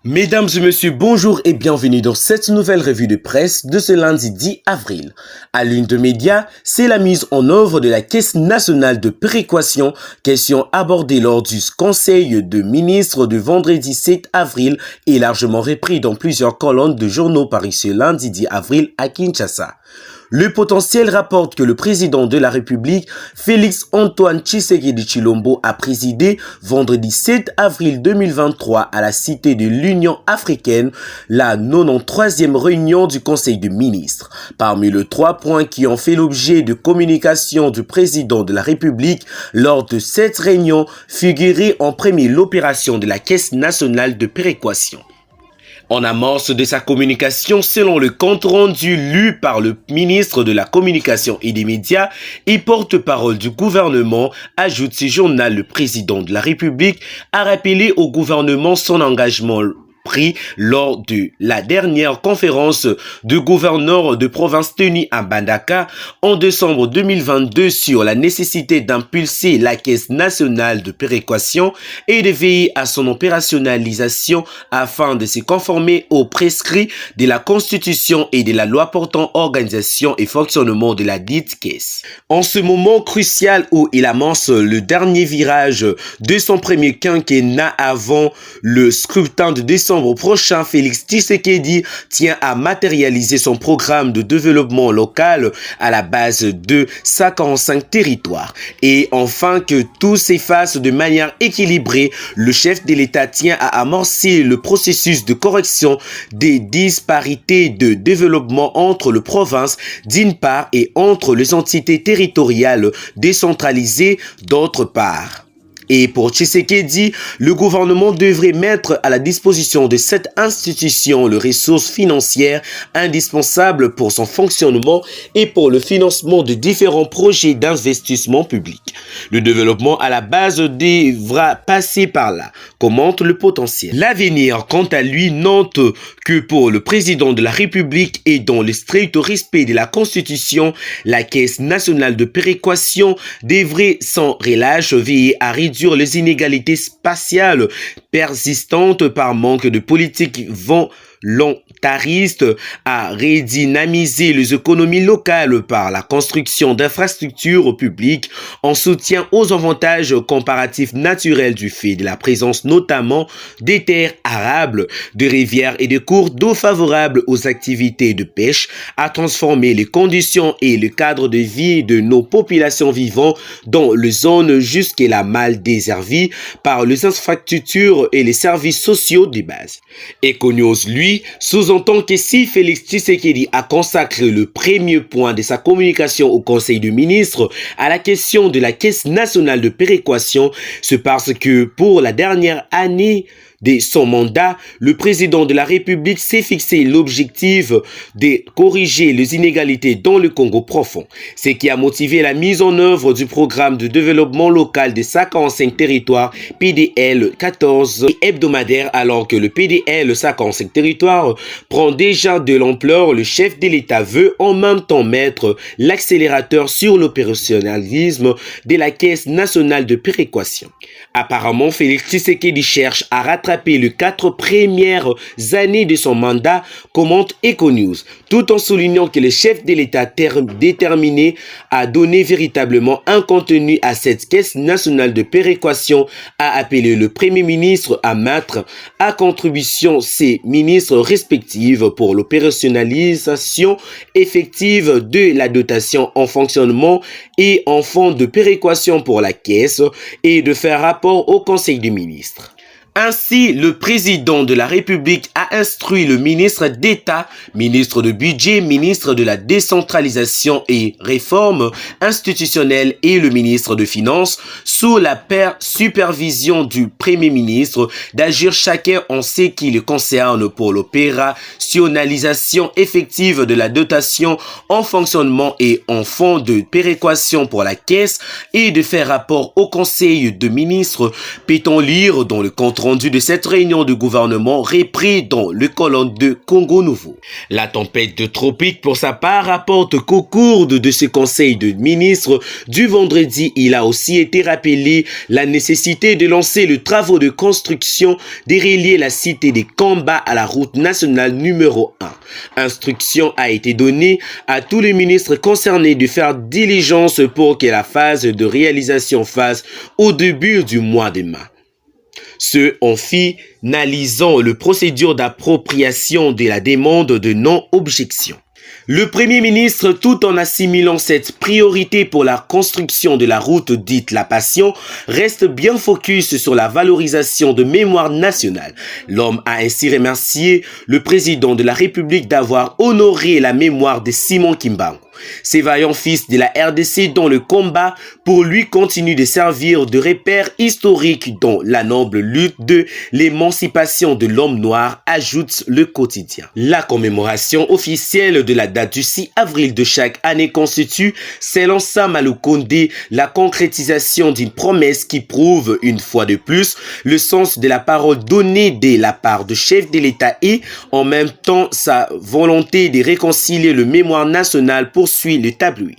Mesdames et messieurs, bonjour et bienvenue dans cette nouvelle revue de presse de ce lundi 10 avril. À l'une de médias, c'est la mise en œuvre de la Caisse nationale de péréquation, question abordée lors du Conseil de ministres de vendredi 7 avril et largement repris dans plusieurs colonnes de journaux paris ce lundi 10 avril à Kinshasa. Le potentiel rapporte que le président de la République, Félix Antoine Tshisekedi Tshilombo, a présidé vendredi 7 avril 2023 à la Cité de l'Union africaine la 93e réunion du Conseil des ministres. Parmi les 3 points qui ont fait l'objet de communication du président de la République lors de cette réunion figurait en premier l'opération de la Caisse nationale de péréquation. En amorce de sa communication, selon le compte rendu lu par le ministre de la Communication et des Médias et porte-parole du gouvernement, ajoute ce journal, le président de la République a rappelé au gouvernement son engagement pris lors de la dernière conférence de gouverneurs de province tenue à Mbandaka en décembre 2022 sur la nécessité d'impulser la Caisse nationale de péréquation et de veiller à son opérationnalisation afin de se conformer aux prescrits de la Constitution et de la loi portant organisation et fonctionnement de la dite caisse. En ce moment crucial où il amorce le dernier virage de son premier quinquennat avant le scrutin de décembre prochain, Félix Tshisekedi tient à matérialiser son programme de développement local à la base de 55 territoires. Et enfin que tout s'efface de manière équilibrée, le chef de l'État tient à amorcer le processus de correction des disparités de développement entre les provinces d'une part et entre les entités territoriales décentralisées d'autre part. Et pour Tshisekedi, le gouvernement devrait mettre à la disposition de cette institution les ressources financières indispensables pour son fonctionnement et pour le financement de différents projets d'investissement public. Le développement à la base devra passer par là, commente le potentiel. L'avenir, quant à lui, note que pour le président de la République et dans le strict respect de la Constitution, la Caisse nationale de péréquation devrait sans relâche veiller à réduire les inégalités spatiales persistantes par manque de politique volontariste, à redynamiser les économies locales par la construction d'infrastructures publiques en soutien aux avantages comparatifs naturels du fait de la présence notamment des terres arables, de rivières et de cours d'eau favorables aux activités de pêche, à transformer les conditions et le cadre de vie de nos populations vivant dans les zones jusque-là mal desservies par les infrastructures et les services sociaux de base. Econews, lui, sous-entend que si Félix Tshisekedi a consacré le premier point de sa communication au Conseil des ministres à la question de la Caisse nationale de péréquation, c'est parce que pour la dernière année de son mandat, le président de la République s'est fixé l'objectif de corriger les inégalités dans le Congo profond, ce qui a motivé la mise en œuvre du programme de développement local des 55 territoires PDL 14 et hebdomadaire. Alors que le PDL 55 territoires prend déjà de l'ampleur, le chef de l'État veut en même temps mettre l'accélérateur sur l'opérationnalisme de la Caisse nationale de péréquation. Apparemment, Félix Tshisekedi cherche à rattraper les 4 premières années de son mandat, commente Econews, tout en soulignant que le chef de l'État déterminé à donner véritablement un contenu à cette Caisse nationale de péréquation a appelé le Premier ministre à mettre à contribution ses ministres respectifs pour l'opérationnalisation effective de la dotation en fonctionnement et en fonds de péréquation pour la Caisse et de faire rapport au Conseil des ministres. Ainsi, le président de la République a instruit le ministre d'État, ministre de Budget, ministre de la Décentralisation et Réforme institutionnelle et le ministre de Finances, sous la supervision du Premier ministre, d'agir chacun en ce qui le concerne pour l'opérationnalisation effective de la dotation en fonctionnement et en fonds de péréquation pour la Caisse et de faire rapport au Conseil de ministres, peut-on lire dans le compte rendu de cette réunion de gouvernement repris dans le colonne de Congo Nouveau. La tempête de tropique, pour sa part, rapporte qu'au cours de ce conseil de ministres du vendredi, il a aussi été rappelé la nécessité de lancer le travaux de construction de relier la cité des Kamba à la route nationale numéro 1. Instruction a été donnée à tous les ministres concernés de faire diligence pour que la phase de réalisation fasse au début du mois de mai. Ce en finalisant le procédure d'appropriation de la demande de non-objection. Le Premier ministre, tout en assimilant cette priorité pour la construction de la route dite La Passion, reste bien focus sur la valorisation de mémoire nationale. L'homme a ainsi remercié le président de la République d'avoir honoré la mémoire de Simon Kimbangu. Ces vaillants fils de la RDC dont le combat pour lui continue de servir de repère historique dans la noble lutte de l'émancipation de l'homme noir, ajoute le quotidien. La commémoration officielle de la date du 6 avril de chaque année constitue, selon Sam Alukonde, la concrétisation d'une promesse qui prouve une fois de plus le sens de la parole donnée de la part du chef de l'État et en même temps sa volonté de réconcilier le mémoire national poursuit le tabloïd.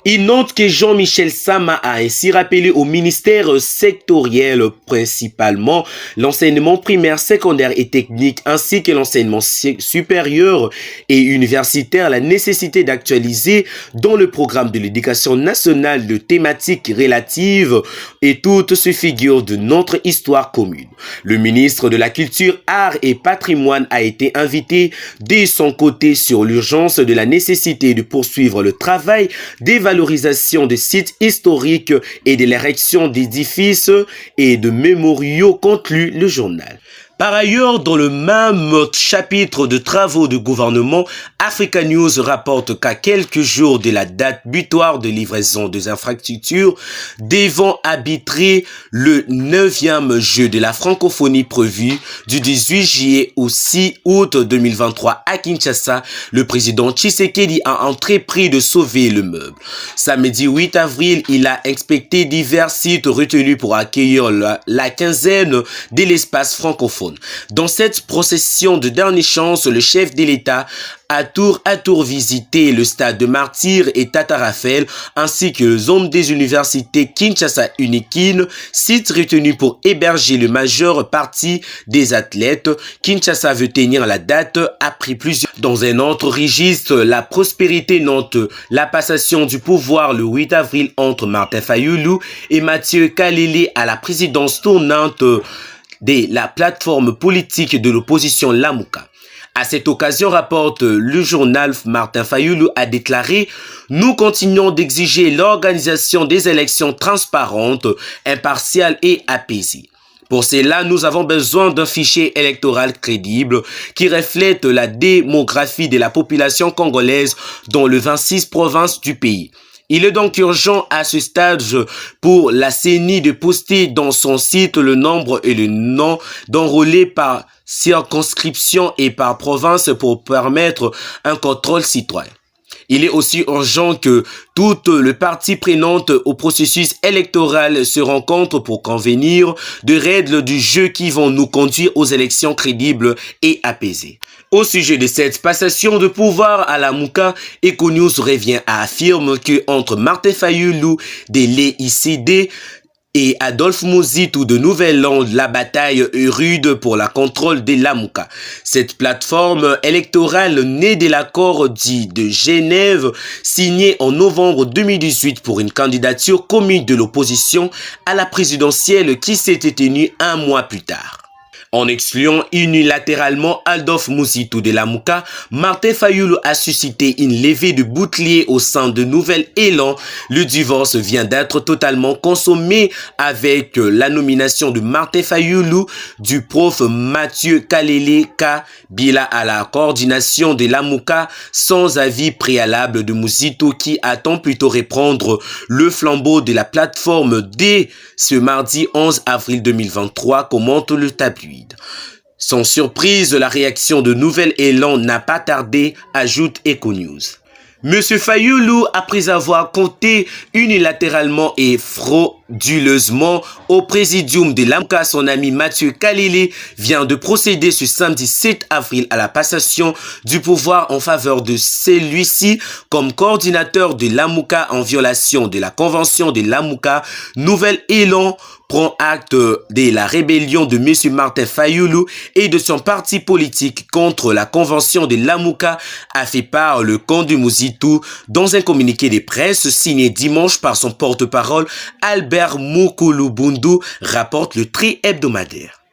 Il note que Jean-Michel Sama a ainsi rappelé au ministère sectoriel principalement l'enseignement primaire, secondaire et technique ainsi que l'enseignement supérieur et universitaire la nécessité d'actualiser dans le programme de l'éducation nationale de thématiques relatives et toutes ces figures de notre histoire commune. Le ministre de la Culture, Arts et Patrimoine a été invité de son côté sur l'urgence de la nécessité de poursuivre le travail d'évalorisation des sites historiques et de l'érection d'édifices et de mémoriaux, conclut le journal. Par ailleurs, dans le même chapitre de travaux de gouvernement, Africa News rapporte qu'à quelques jours de la date butoir de livraison des infrastructures devant arbitrer le 9e jeu de la francophonie prévu du 18 juillet au 6 août 2023 à Kinshasa, le président Tshisekedi a entrepris de sauver le meuble. Samedi 8 avril, il a inspecté divers sites retenus pour accueillir la quinzaine de l'espace francophone. Dans cette procession de dernière chance, le chef de l'État a tour à tour visité le stade de Martyrs et Tata Raphaël ainsi que le zone des universités Kinshasa Unikin, site retenu pour héberger le majeure partie des athlètes. Kinshasa veut tenir la date après plusieurs. Dans un autre registre, la prospérité note la passation du pouvoir le 8 avril entre Martin Fayulu et Mathieu Kalele à la présidence tournante de la plateforme politique de l'opposition Lamuka. À cette occasion, rapporte le journal, Martin Fayulu a déclaré « Nous continuons d'exiger l'organisation des élections transparentes, impartiales et apaisées. Pour cela, nous avons besoin d'un fichier électoral crédible qui reflète la démographie de la population congolaise dans les 26 provinces du pays. Il est donc urgent à ce stade pour la CENI de poster dans son site le nombre et le nom d'enrôlés par circonscription et par province pour permettre un contrôle citoyen. Il est aussi urgent que toutes les parties prenantes au processus électoral se rencontrent pour convenir de règles du jeu qui vont nous conduire aux élections crédibles et apaisées. Au sujet de cette passation de pouvoir à la Mouka, Econews revient à affirmer que entre Martin Fayulu de l'EICD et Adolphe Muzitu de Nouvelle-Lande, la bataille est rude pour la contrôle de Lamuka. Cette plateforme électorale née de l'accord dit de Genève, signé en novembre 2018 pour une candidature commune de l'opposition à la présidentielle qui s'était tenue un mois plus tard. En excluant unilatéralement Adolphe Muzitu de Lamuka, Martin Fayulu a suscité une levée de boucliers au sein de Nouvel Élan. Le divorce vient d'être totalement consommé avec la nomination de Martin Fayulu du prof Mathieu Kalele Kabila à la coordination de Lamuka sans avis préalable de Muzitu qui attend plutôt reprendre le flambeau de la plateforme dès ce mardi 11 avril 2023, commente le tabloïd. Sans surprise, la réaction de Nouvel Élan n'a pas tardé, ajoute Econews. Monsieur Fayulu, après avoir compté unilatéralement et frauduleusement au présidium de l'AMCA, son ami Mathieu Kalele vient de procéder ce samedi 7 avril à la passation du pouvoir en faveur de celui-ci comme coordinateur de l'AMUCA en violation de la convention de l'AMUCA. Nouvel élan prend acte de la rébellion de M. Martin Fayulu et de son parti politique contre la convention de l'AMUCA, a fait part le camp du Mouzitou dans un communiqué de presse signé dimanche par son porte-parole Albert Moukoulou Bundu, rapporte le Tri hebdomadaire.